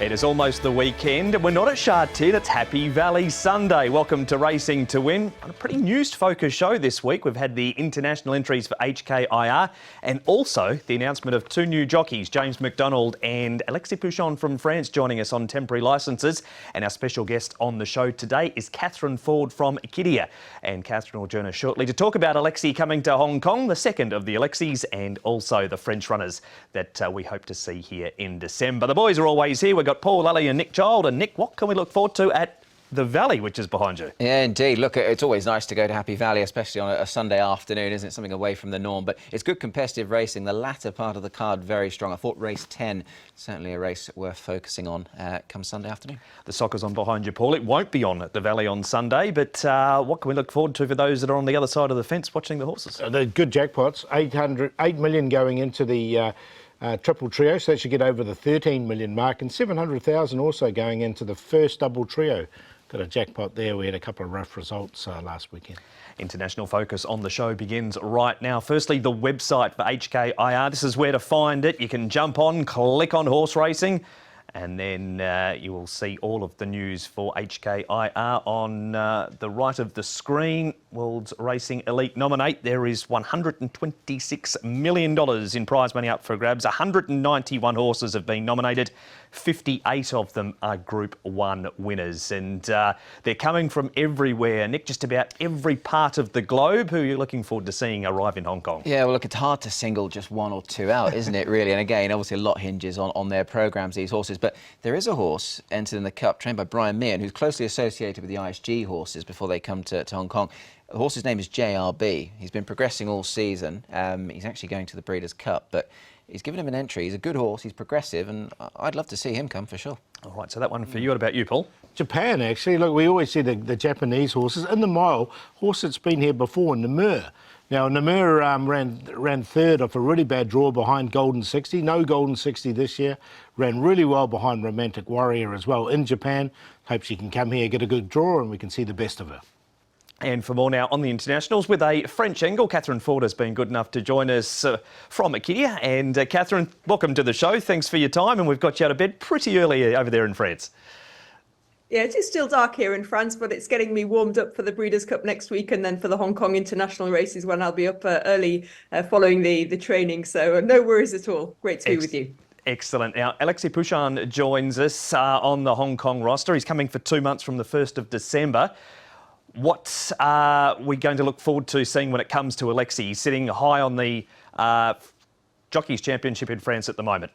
It is almost the weekend and we're not at Shard 10, it's Happy Valley Sunday. Welcome to Racing to Win. On a pretty news-focused show this week, we've had the international entries for HKIR and also the announcement of two new jockeys, James McDonald and Alexis Pouchin from France, joining us on temporary licences. And our special guest on the show today is Katherine from Equidia. And Katherine will join us shortly to talk about Alexis coming to Hong Kong, the second of the Alexis, and also the French runners that we hope to see here in December. The boys are always here. We've got Paul Lally and Nick Child. And Nick, what can we look forward to at the Valley, which is behind you? Yeah, indeed. Look, it's always nice to go to Happy Valley, especially on a Sunday afternoon, isn't it? Something away from the norm. But it's good competitive racing. The latter part of the card, very strong. I thought race 10, certainly a race worth focusing on come Sunday afternoon. The soccer's on behind you, Paul. It won't be on at the Valley on Sunday, but what can we look forward to for those that are on the other side of the fence watching the horses? They're good jackpots. 8 million going into the triple trio, so that should get over the 13 million mark, and 700,000 also going into the first double trio. Got a jackpot there. We had a couple of rough results last weekend. International focus on the show begins right now. Firstly, the website for HKIR. This is where to find it. You can jump on, click on horse racing, and then you will see all of the news for HKIR on the right of the screen. World's Racing Elite Nominate. There is $126 million in prize money up for grabs. 191 horses have been nominated. 58 of them are Group 1 winners. And they're coming from everywhere. Nick, just about every part of the globe. Who are you looking forward to seeing arrive in Hong Kong? Yeah, well, look, it's hard to single just one or two out, isn't it, really? And again, obviously a lot hinges on their programmes, these horses. But there is a horse entered in the Cup, trained by Brian Meehan, who's closely associated with the ISG horses before they come to Hong Kong. The horse's name is JRB. He's been progressing all season. He's actually going to the Breeders' Cup, but he's given him an entry. He's a good horse, he's progressive, and I'd love to see him come for sure. All right, so that one for you. What about you, Paul? Japan, actually. Look, we always see the Japanese horses. In the mile, horse that's been here before, Namur. Now, Namur ran third off a really bad draw behind Golden 60. No Golden 60 this year. Ran really well behind Romantic Warrior as well in Japan. Hope she can come here, get a good draw, and we can see the best of her. And for more now on the internationals with a French angle, Katherine has been good enough to join us from Equidia. And Katherine, welcome to the show. Thanks for your time. And we've got you out of bed pretty early over there in France. Yeah, it is still dark here in France, but it's getting me warmed up for the Breeders' Cup next week and then for the Hong Kong international races when I'll be up early following the training. So no worries at all. Great to be with you. Excellent. Now, Alexis Pouchin joins us on the Hong Kong roster. He's coming for 2 months from the 1st of December. What are we going to look forward to seeing when it comes to Alexis? He's sitting high on the Jockeys Championship in France at the moment.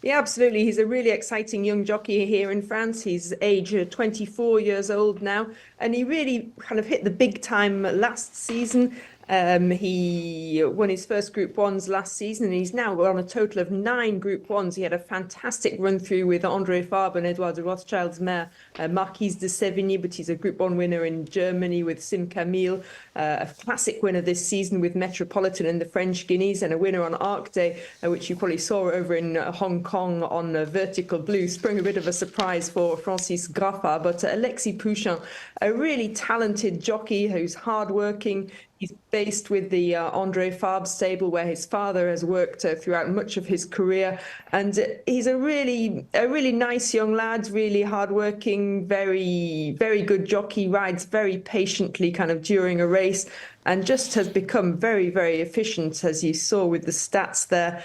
Yeah, absolutely. He's a really exciting young jockey here in France. He's age 24 years old now, and he really kind of hit the big time last season. He won his first Group 1s last season, and he's now on a total of 9 Group 1s. He had a fantastic run through with André Fabre and Edouard de Rothschild's mare, Marquise de Sévigné, but he's a Group 1 winner in Germany with Sim Camille, a classic winner this season with Metropolitan and the French Guineas, and a winner on Arc Day, which you probably saw over in Hong Kong on Vertical Blue. Sprung a bit of a surprise for Francis Graffat, but Alexis Pouchin, a really talented jockey who's hardworking. He's based with the André Fabre stable, where his father has worked throughout much of his career. And he's a really nice young lad, really hardworking, very, very good jockey, rides very patiently kind of during a race, and just has become very, very efficient, as you saw with the stats there.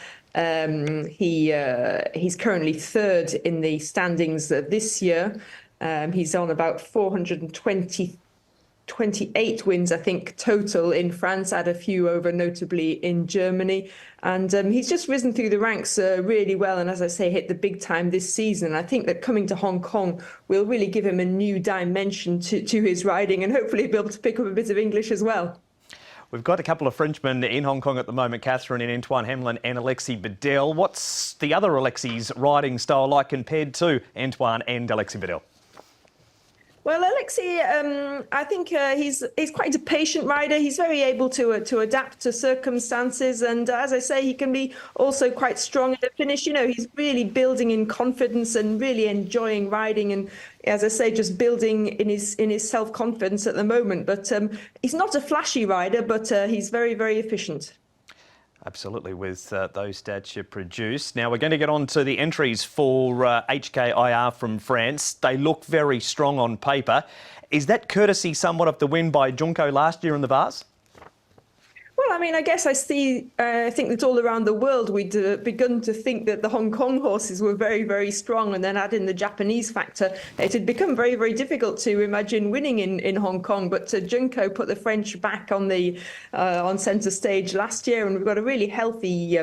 He's currently 3rd in the standings this year. He's on about 428 wins, I think, total in France, add a few over notably in Germany. And he's just risen through the ranks really well. And as I say, hit the big time this season. I think that coming to Hong Kong will really give him a new dimension to his riding, and hopefully be able to pick up a bit of English as well. We've got a couple of Frenchmen in Hong Kong at the moment, Katherine and Antoine Hamlin and Alexis Badel. What's the other Alexis' riding style like compared to Antoine and Alexis Badel? Well, Alexis, I think he's quite a patient rider. He's very able to adapt to circumstances, and as I say, he can be also quite strong at the finish. You know, he's really building in confidence and really enjoying riding, and as I say, just building in his self-confidence at the moment. But he's not a flashy rider, but he's very, very efficient. Absolutely, with those stats you produced. Now we're going to get on to the entries for HKIR from France. They look very strong on paper. Is that courtesy somewhat of the win by Junko last year in the Vase? Well, I mean, I guess I think that all around the world we'd begun to think that the Hong Kong horses were very, very strong, and then add in the Japanese factor. It had become very, very difficult to imagine winning in Hong Kong. But Junko put the French back on the on centre stage last year, and we've got a really healthy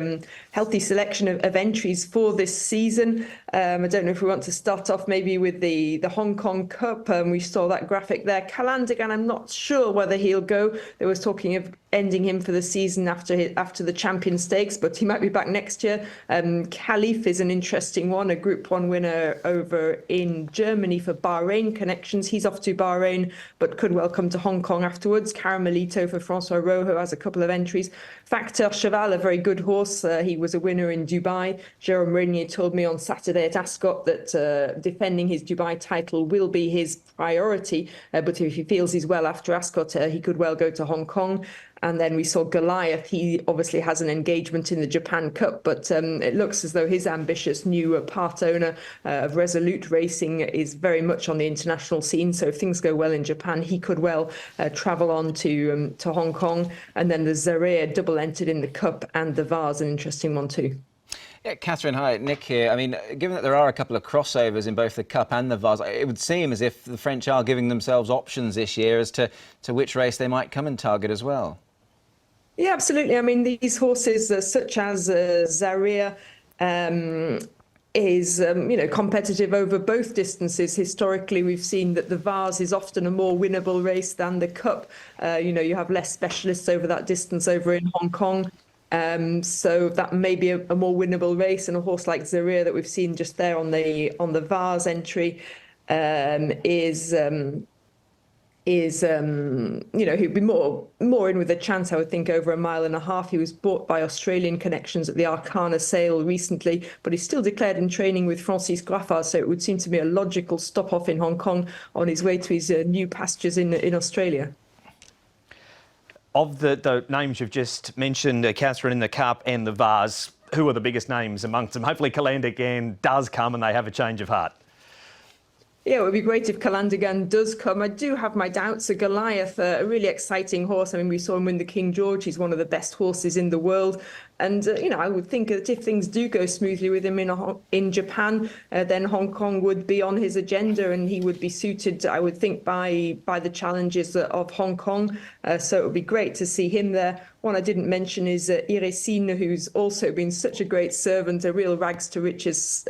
selection of entries for this season. I don't know if we want to start off maybe with the Hong Kong Cup. We saw that graphic there. Calandigan, I'm not sure whether he'll go. There was talking of ending him for the season after the Champion Stakes, but he might be back next year. Khalif is an interesting one, a Group 1 winner over in Germany for Bahrain connections. He's off to Bahrain, but could well come to Hong Kong afterwards. Caramelito for François Rojo has a couple of entries. Facteur Cheval, a very good horse. He was a winner in Dubai. Jérôme Régnier told me on Saturday at Ascot that defending his Dubai title will be his priority, but if he feels he's well after Ascot, he could well go to Hong Kong. And then we saw Goliath. He obviously has an engagement in the Japan Cup, but it looks as though his ambitious new part owner of Resolute Racing is very much on the international scene. So if things go well in Japan, he could well travel on to Hong Kong. And then the Zaire double entered in the Cup and the Vase, an interesting one too. Yeah, Katherine, hi, Nick here. I mean, given that there are a couple of crossovers in both the Cup and the Vase, it would seem as if the French are giving themselves options this year as to which race they might come and target as well. Yeah, absolutely. I mean, these horses, such as Zaire, is competitive over both distances. Historically, we've seen that the Vase is often a more winnable race than the Cup. You have less specialists over that distance over in Hong Kong. So that may be a more winnable race, and a horse like Zaire that we've seen just there on the Vase entry he'd be more in with a chance, I would think, over a mile and a half. He was bought by Australian connections at the Arcana sale recently, but he's still declared in training with Francis Graffard, so it would seem to be a logical stop off in Hong Kong on his way to his new pastures in Australia. Of the names you've just mentioned, Katherine, in the Cup and the Vase, who are the biggest names amongst them? Hopefully Calandigan does come and they have a change of heart. Yeah, it would be great if Calandigan does come. I do have my doubts. A Goliath, a really exciting horse. I mean, we saw him win the King George. He's one of the best horses in the world. And, I would think that if things do go smoothly with him in Japan, then Hong Kong would be on his agenda and he would be suited, I would think, by the challenges of Hong Kong. So it would be great to see him there. One I didn't mention is Iresine, who's also been such a great servant, a real rags to riches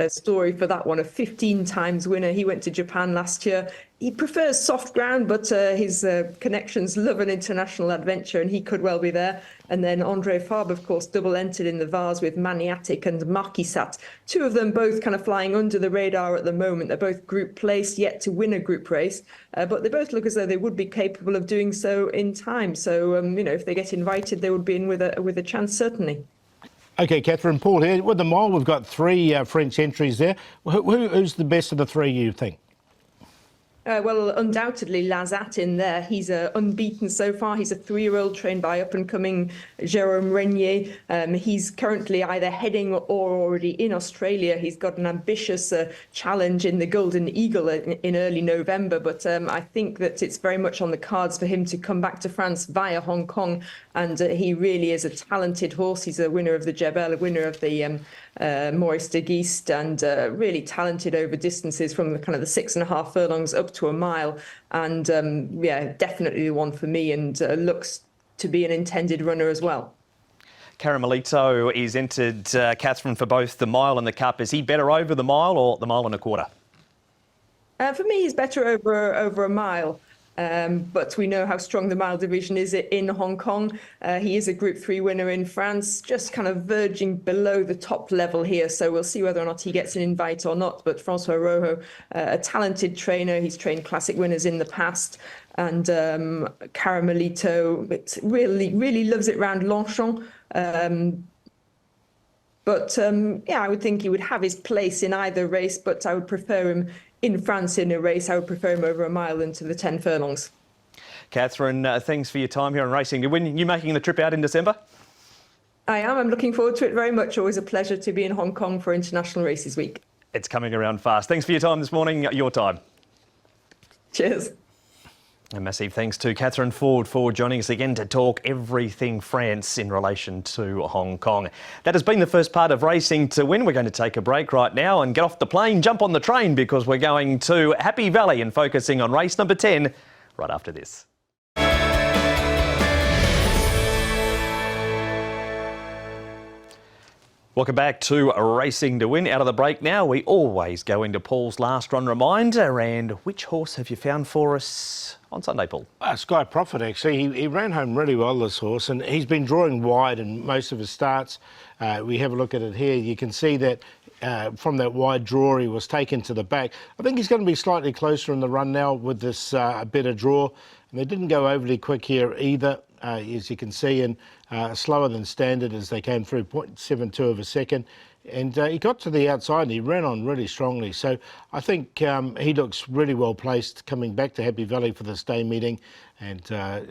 story for that one, a 15 times winner. He went to Japan last year. He prefers soft ground, but his connections love an international adventure, and he could well be there. And then André Fabre, of course, double entered in the Vase with Maniatic and Marquisat. Two of them both kind of flying under the radar at the moment. They're both group placed, yet to win a group race, but they both look as though they would be capable of doing so in time. So, if they get invited, they would be in with a chance, certainly. OK, Katherine, Paul here. With the mile, we've got three French entries there. Who's the best of the three, you think? Well, undoubtedly, Lazat in there. He's unbeaten so far. He's a 3-year-old trained by up-and-coming Jérôme Régnier. He's currently either heading or already in Australia. He's got an ambitious challenge in the Golden Eagle in early November, but I think that it's very much on the cards for him to come back to France via Hong Kong, and he really is a talented horse. He's a winner of the Jebel, a winner of the Maurice de Geest, and really talented over distances from the kind of the 6.5 furlongs up to a mile, and definitely the one for me, and looks to be an intended runner as well. Caramelito is entered, Katherine, for both the mile and the Cup. Is he better over the mile or the mile and a quarter? For me, he's better over a mile. But we know how strong the mile division is in Hong Kong. He is a Group 3 winner in France, just kind of verging below the top level here. So we'll see whether or not he gets an invite or not. But François Rojo, a talented trainer. He's trained classic winners in the past. And Caramelito, it really loves it round Longines. I would think he would have his place in either race, but I would prefer him in France in a race. I would prefer him over a mile into the 10 furlongs. Katherine, thanks for your time here on Racing to Win. You making the trip out in December? I am. I'm looking forward to it very much. Always a pleasure to be in Hong Kong for International Races Week. It's coming around fast. Thanks for your time this morning, your time. Cheers. A massive thanks to Katherine Ford for joining us again to talk everything France in relation to Hong Kong. That has been the first part of Racing to Win. We're going to take a break right now and get off the plane, jump on the train, because we're going to Happy Valley and focusing on race number 10 right after this. Welcome back to Racing to Win. Out of the break now, we always go into Paul's last run reminder. And which horse have you found for us on Sunday, Paul? Sky Prophet, actually. He ran home really well, this horse, and he's been drawing wide in most of his starts. We have a look at it here. You can see that from that wide draw, he was taken to the back. I think he's going to be slightly closer in the run now with this better draw. And they didn't go overly quick here either, as you can see, and slower than standard as they came through, 0.72 of a second. And he got to the outside and he ran on really strongly. So I think he looks really well placed coming back to Happy Valley for this day meeting. And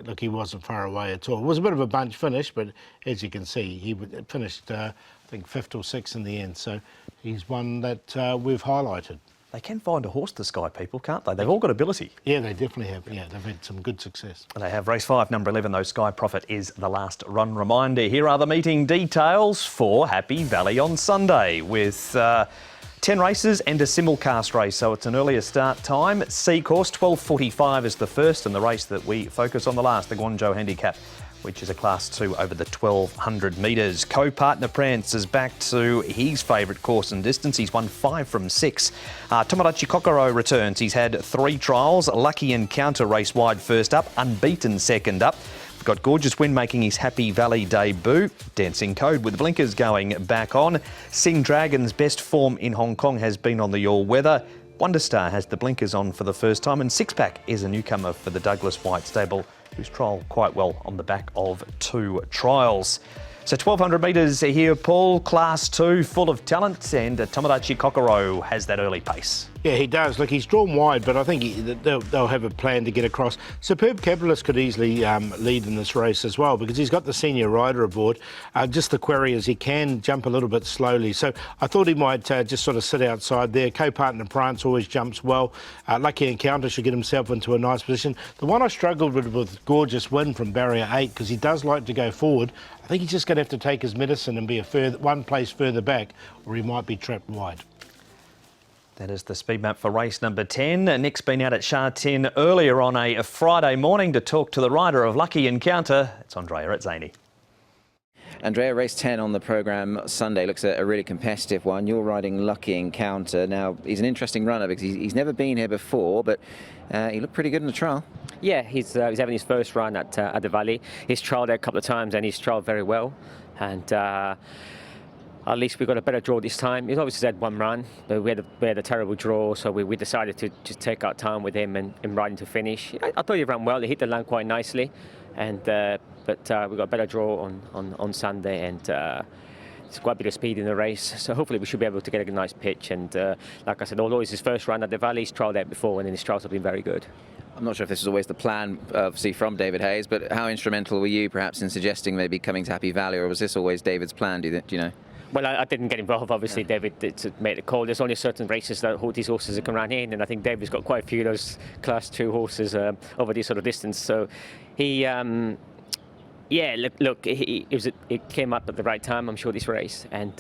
look, he wasn't far away at all. It was a bit of a bunch finish, but as you can see, he finished, I think, 5th or 6th in the end. So he's one that we've highlighted. They can find a horse, the Sky people, can't they? They've all got ability. Yeah, they definitely have. Yeah, they've had some good success. And they have race 5, number 11, though. Sky Prophet is the last run reminder. Here are the meeting details for Happy Valley on Sunday with 10 races and a simulcast race, so it's an earlier start time. C course, 12:45 is the first, and the race that we focus on the last, the Guangzhou Handicap, which is a Class 2 over the 1,200 metres. Co-partner Prance is back to his favourite course and distance. He's won 5 from 6. Tomodachi Kokoro returns. He's had 3 trials. Lucky Encounter race wide first up, unbeaten second up. We've got Gorgeous Win making his Happy Valley debut. Dancing Code with blinkers going back on. Sing Dragon's best form in Hong Kong has been on the all-weather. Wonder Star has the blinkers on for the first time, and Six Pack is a newcomer for the Douglas White stable, who's trialled quite well on the back of 2 trials. So 1,200 metres here, Paul, Class 2, full of talent, and Tomodachi Kokoro has that early pace. Yeah, he does. Look, he's drawn wide, but I think they'll have a plan to get across. Superb Capitalist could easily lead in this race as well, because he's got the senior rider aboard. Just the query is he can jump a little bit slowly. So I thought he might just sort of sit outside there. Co-partner Prance always jumps well. Lucky Encounter should get himself into a nice position. The one I struggled with Gorgeous Win from barrier 8, because he does like to go forward. I think he's just going to have to take his medicine and be one place further back, or he might be trapped wide. That is the speed map for race number 10. Nick's been out at Sha Tin earlier on a Friday morning to talk to the rider of Lucky Encounter. It's Andrea at Zany. Andrea, race 10 on the programme Sunday looks a really competitive one. You're riding Lucky Encounter. Now, he's an interesting runner because he's never been here before, but he looked pretty good in the trial. Yeah, he's having his first run at the Valley. He's trialled there a couple of times and he's trialled very well. And at least we got a better draw this time. He's obviously had 1 run, but we had a terrible draw, so we decided to just take our time with him and riding to finish. I thought he ran well. He hit the line quite nicely, and but we got a better draw on Sunday, and it's quite a bit of speed in the race. So hopefully we should be able to get a nice pitch. And like I said, although it's his first run at the Valley, he's trialled there before, and then his trials have been very good. I'm not sure if this was always the plan, obviously, from David Hayes, but how instrumental were you perhaps in suggesting maybe coming to Happy Valley, or was this always David's plan, do you know? Well, I didn't get involved, obviously. David made the call. There's only certain races that these horses can run in, and I think David's got quite a few of those Class 2 horses over this sort of distance. So he, yeah, look, it came up at the right time, I'm sure, this race. And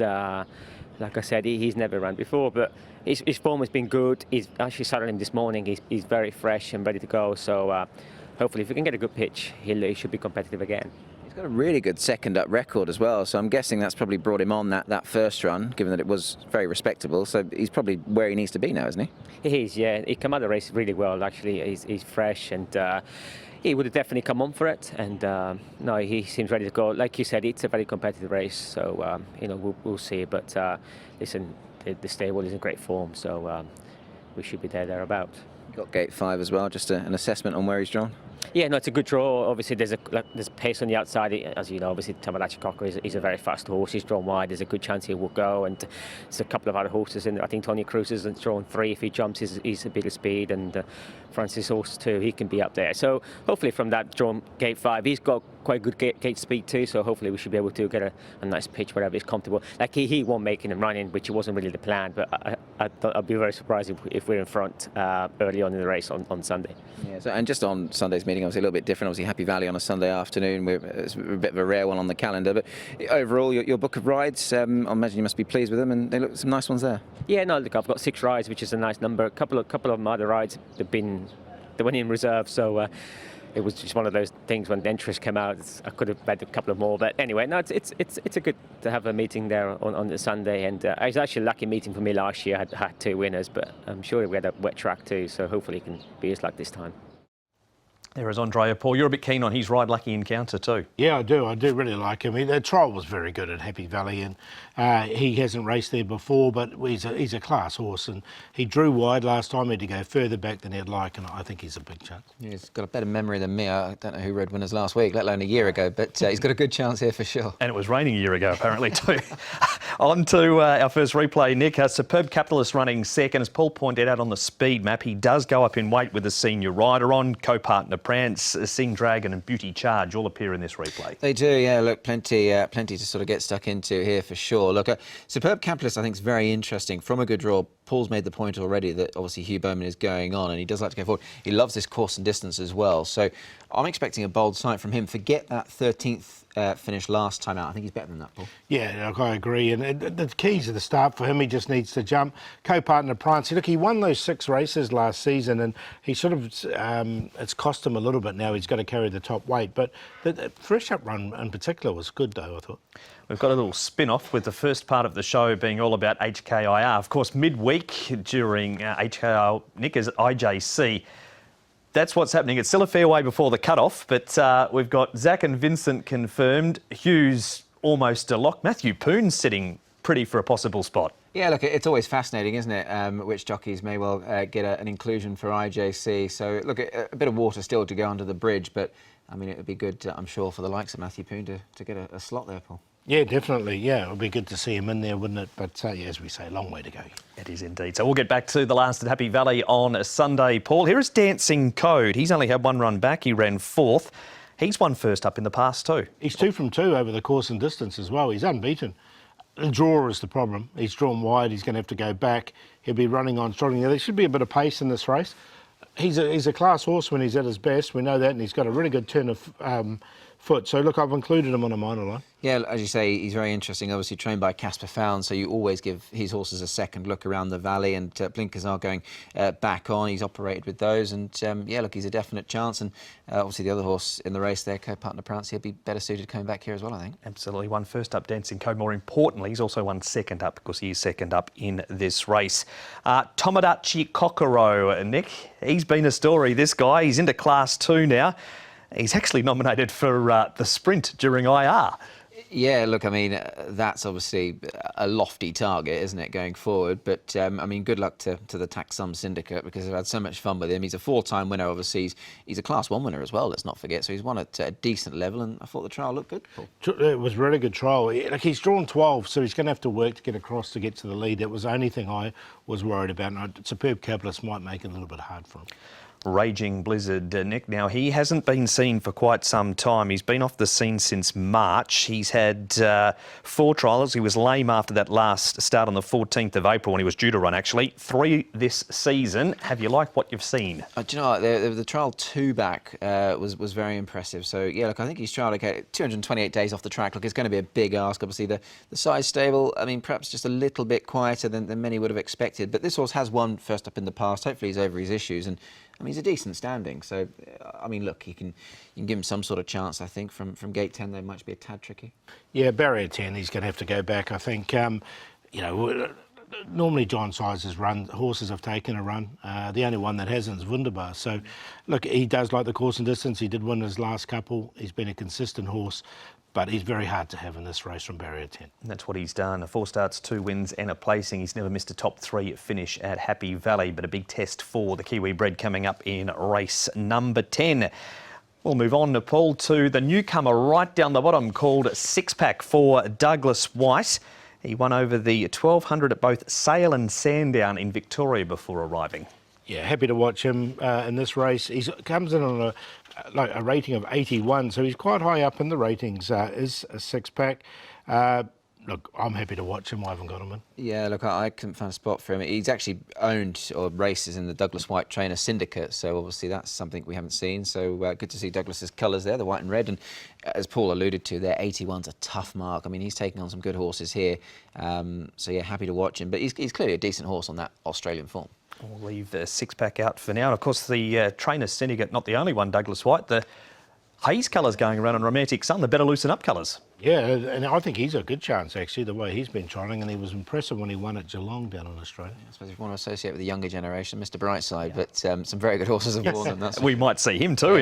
like I said, he's never run before, but his form has been good. He's actually saddled him this morning. He's very fresh and ready to go. So hopefully, if we can get a good pitch, he should be competitive again. He's got a really good second up record as well, so I'm guessing that's probably brought him on that first run, given that it was very respectable. So he's probably where he needs to be now, isn't he? He is, yeah. He came out of the race really well, actually. He's fresh, and he would have definitely come on for it. And no, he seems ready to go. Like you said, it's a very competitive race, so we'll see. But listen, the stable is in great form, so we should be thereabout. Got gate 5 as well. Just an assessment on where he's drawn. Yeah, no, it's a good draw. Obviously, there's pace on the outside. As you know, obviously, HKIR is a very fast horse. He's drawn wide. There's a good chance he will go. And there's a couple of other horses in there. I think Tony Cruz is drawn 3. If he jumps, he's a bit of speed. And Francis horse 2, he can be up there. So hopefully from that drawn gate 5, he's got quite good gate speed too. So hopefully we should be able to get a nice pitch wherever he's comfortable. Like he won't make it and run in, which wasn't really the plan. But I'd be very surprised if we're in front early on in the race on Sunday. Yeah, so, and just on Sunday's meeting, obviously a little bit different. Obviously Happy Valley on a Sunday afternoon. It's a bit of a rare one on the calendar. But overall, your book of rides, I imagine you must be pleased with them, and they look some nice ones there. Yeah, no, look, I've got 6 rides, which is a nice number. A couple of my other rides, they went in reserve, so it was just one of those things when the entries came out. I could have had a couple of more, but anyway, no, it's a good to have a meeting there on the Sunday, and it was actually a lucky meeting for me last year. I had 2 winners, but I'm sure we had a wet track too, so hopefully it can be as luck this time. There is Andrea. Paul, you're a bit keen on his Ride Lucky Encounter too. Yeah, I do really like him. The trial was very good at Happy Valley, and he hasn't raced there before, but he's a class horse, and he drew wide last time. He had to go further back than he'd like, and I think he's a big chance. Yeah, he's got a better memory than me. I don't know who rode winners last week, let alone a year ago, but he's got a good chance here for sure. And it was raining a year ago, apparently, too. On to our first replay, Nick. Superb Capitalist running second. As Paul pointed out on the speed map, he does go up in weight with the senior rider on. Co-partner Prance, Sing Dragon and Beauty Charge all appear in this replay. They do, yeah. Look, plenty to sort of get stuck into here for sure. Look, Superb Capitalist, I think, is very interesting. From a good draw, Paul's made the point already that obviously Hugh Bowman is going on, and he does like to go forward. He loves this course and distance as well. So I'm expecting a bold sight from him. Forget that 13th finish last time out. I think he's better than that, Paul. Yeah, look, I agree. And the keys are the start for him. He just needs to jump. Co-partner Prance. Look, he won those 6 races last season, and he sort of it's cost him a little bit now. He's got to carry the top weight. But the fresh up run in particular was good, though, I thought. We've got a little spin-off with the first part of the show being all about HKIR. Of course, midweek during HKIR, Nick, is at IJC. That's what's happening. It's still a fair way before the cut-off, but we've got Zach and Vincent confirmed. Hugh's almost a lock. Matthew Pouchin's sitting pretty for a possible spot. Yeah, look, it's always fascinating, isn't it, which jockeys may well get an inclusion for IJC. So, look, a bit of water still to go under the bridge, but, I mean, it would be good, I'm sure, for the likes of Matthew Pouchin to get a slot there, Paul. Yeah, definitely. Yeah, it would be good to see him in there, wouldn't it? But yeah, as we say, a long way to go. It is indeed. So we'll get back to the last at Happy Valley on a Sunday. Paul, here is Dancing Code. He's only had 1 run back. He ran 4th. He's won first up in the past too. He's 2 from 2 over the course and distance as well. He's unbeaten. The draw is the problem. He's drawn wide. He's going to have to go back. He'll be running on strong. There should be a bit of pace in this race. He's a class horse when he's at his best. We know that, and he's got a really good turn of foot. So, look, I've included him on a minor line. Yeah, as you say, he's very interesting. Obviously trained by Casper Found, so you always give his horses a second look around the valley, and blinkers are going back on. He's operated with those, and yeah, look, he's a definite chance. And obviously the other horse in the race there, Co-partner Prance, he'll be better suited coming back here as well, I think. Absolutely. Won first up Dancing Code. More importantly, he's also won second up because he is second up in this race. Tomodachi Kokoro, Nick, he's been a story, this guy. He's into Class 2 now. He's actually nominated for the sprint during IR. Yeah, look, I mean, that's obviously a lofty target, isn't it, going forward? But, I mean, good luck to the Tax Sum Syndicate, because they've had so much fun with him. He's a 4-time winner, obviously. He's a Class 1 winner as well, let's not forget. So he's won at a decent level, and I thought the trial looked good. It was a really good trial. Like, he's drawn 12, so he's going to have to work to get across to get to the lead. That was the only thing I was worried about. And Superb Capitalist might make it a little bit hard for him. Raging Blizzard, Nick. Now, he hasn't been seen for quite some time. He's been off the scene since March. He's had 4 trials. He was lame after that last start on the 14th of April when he was due to run, actually. 3 this season. Have you liked what you've seen? Do you know what? The trial 2 back was very impressive. So, yeah, look, I think he's trialled, okay, 228 days off the track. Look, it's going to be a big ask. Obviously, the size stable, I mean, perhaps just a little bit quieter than many would have expected. But this horse has won first up in the past. Hopefully he's over his issues. And I mean, he's a decent standing, so, I mean, look, you can give him some sort of chance, I think. From gate 10, they might be a tad tricky. Yeah, barrier 10, he's going to have to go back, I think. You know, normally John Sizer's horses have taken a run. The only one that hasn't is Wunderbar. So, look, he does like the course and distance. He did win his last couple. He's been a consistent horse. But he's very hard to have in this race from barrier 10. And that's what he's done. 4 starts, 2 wins and a placing. He's never missed a top 3 finish at Happy Valley, but a big test for the Kiwi bred coming up in race number 10. We'll move on, Paul, to the newcomer right down the bottom called Six Pack for Douglas White. He won over the 1200 at both Sale and Sandown in Victoria before arriving. Yeah, happy to watch him in this race. He comes in on a rating of 81, so he's quite high up in the ratings, is a Six Pack. Look, I'm happy to watch him. I haven't got him in. Yeah, look, I couldn't find a spot for him. He's actually owned or races in the Douglas White Trainer Syndicate, so obviously that's something we haven't seen. So good to see Douglas's colours there, the white and red. And as Paul alluded to, their 81's a tough mark. I mean, he's taking on some good horses here. So yeah, happy to watch him. But he's clearly a decent horse on that Australian form. We'll leave the Six Pack out for now. And of course, the Trainer Syndicate, not the only one, Douglas White. The Hayes colours going around on Romantic Sun, the better loosen up colours. Yeah, and I think he's a good chance, actually, the way he's been trotting, and he was impressive when he won at Geelong down in Australia. I suppose if you want to associate with the younger generation, Mr. Brightside, but some very good horses have born them. That's we might see him too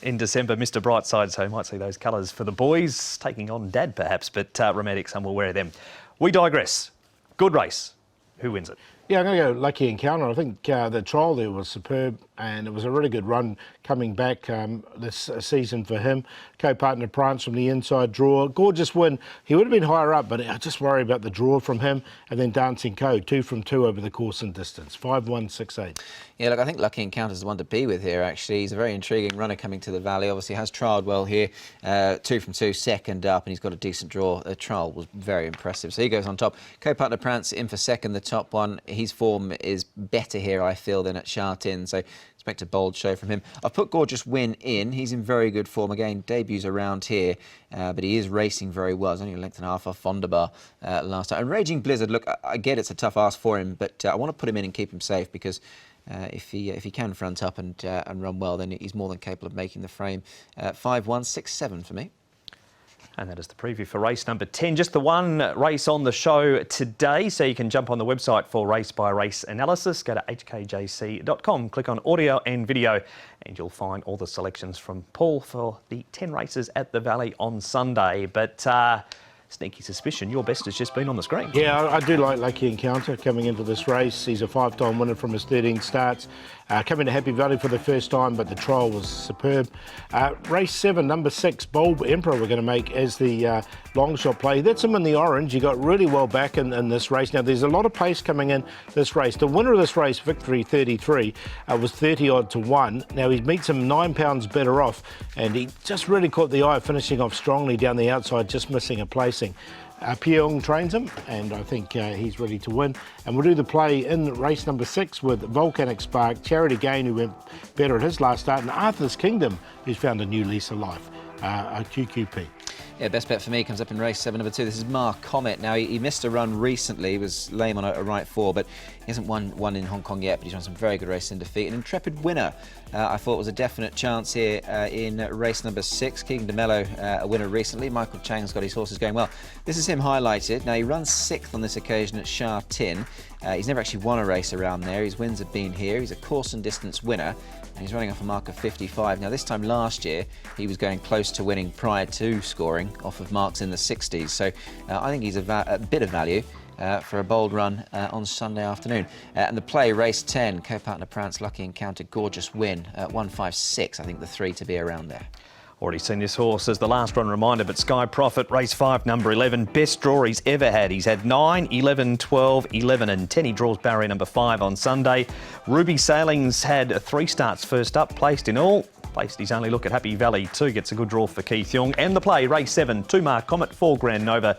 in December, Mr. Brightside, so might see those colours for the boys, taking on Dad perhaps, but Romantic Sun will wear them. We digress. Good race. Who wins it? Yeah, I'm going to go Lucky Encounter. I think the trial there was superb, and it was a really good run coming back this season for him. Co-partner Prance from the inside draw. Gorgeous win. He would have been higher up, but I just worry about the draw from him. And then Dancing Co, 2 from 2 over the course and distance. 5-1-6-8. Yeah, look, I think Lucky Encounter is the one to be with here, actually. He's a very intriguing runner coming to the Valley. Obviously has trialled well here. 2 from 2, second up, and he's got a decent draw. The trial was very impressive. So he goes on top. Co-partner Prance in for second, the top one. His form is better here, I feel, than at Sha Tin. So expect a bold show from him. I've put Gorgeous Win in. He's in very good form. Again, debuts around here, but he is racing very well. He's only a length and a half off Fondabar last time. And Raging Blizzard, look, I get it's a tough ask for him, but I want to put him in and keep him safe because if he can front up and run well, then he's more than capable of making the frame. 5-1-6-7 for me. And that is the preview for race number 10. Just the one race on the show today, so you can jump on the website for race-by-race analysis. Go to hkjc.com, click on audio and video, and you'll find all the selections from Paul for the 10 races at the Valley on Sunday. But sneaky suspicion, your best has just been on the screen. Yeah, I do like Lucky Encounter coming into this race. He's a 5-time winner from his 13 starts. Coming to Happy Valley for the first time, but the trial was superb. Race 7, number 6, Bulb Emperor, we're going to make as the long shot play. That's him in the orange. He got really well back in this race. Now, there's a lot of pace coming in this race. The winner of this race, Victory 33, was 30-odd to 1. Now, he meets him £9 better off, and he just really caught the eye, finishing off strongly down the outside, just missing a placing. Pyong trains him, and I think he's ready to win. And we'll do the play in race number 6 with Volcanic Spark, Charity Gain, who went better at his last start, and Arthur's Kingdom, who's found a new lease of life, a QQP. Yeah, best bet for me comes up in race 7, number 2. This is Mark Comet. Now, he missed a run recently. He was lame on a right 4, but he hasn't won in Hong Kong yet, but he's run some very good races in defeat. An Intrepid Winner, I thought was a definite chance here in race number 6. Keegan DeMello, a winner recently. Michael Chang's got his horses going well. This is him highlighted. Now, he runs 6th on this occasion at Sha Tin. He's never actually won a race around there. His wins have been here. He's a course and distance winner, and he's running off a mark of 55. Now, this time last year, he was going close to winning prior to scoring off of marks in the 60s. So I think he's a bit of value for a bold run on Sunday afternoon. And the play, race 10, co-partner Prance, Lucky Encounter, Gorgeous Win, 156. I think the 3 to be around there. Already seen this horse as the last run reminder, but Sky Prophet, race 5, number 11, best draw he's ever had. He's had 9, 11, 12, 11 and 10. He draws barrier number 5 on Sunday. Ruby Sailing's had 3 starts first up, placed in all. Placed his only look at Happy Valley 2, gets a good draw for Keith Young. And the play, race 7, 2 Mark Comet, 4 Grand Nova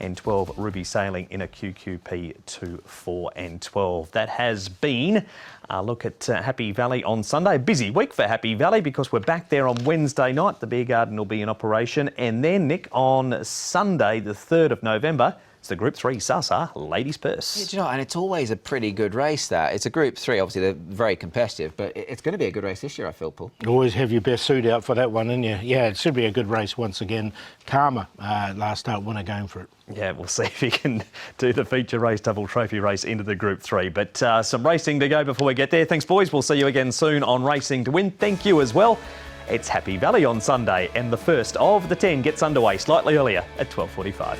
and 12 Ruby Sailing in a QQP 2, 4 and 12. That has been a look at Happy Valley on Sunday. A busy week for Happy Valley because we're back there on Wednesday night. The beer garden will be in operation. And then, Nick, on Sunday, the 3rd of November, it's the Group 3 Sasa Ladies Purse. Yeah, do you know, and it's always a pretty good race, that. It's a Group 3, obviously they're very competitive, but it's going to be a good race this year, I feel, Paul. You always have your best suit out for that one, and yeah, it should be a good race once again. Karma, last start winner, going for it. Yeah, we'll see if he can do the feature race, double trophy race into the Group 3. But some racing to go before we get there. Thanks, boys. We'll see you again soon on Racing to Win. Thank you as well. It's Happy Valley on Sunday, and the first of the 10 gets underway slightly earlier at 12:45.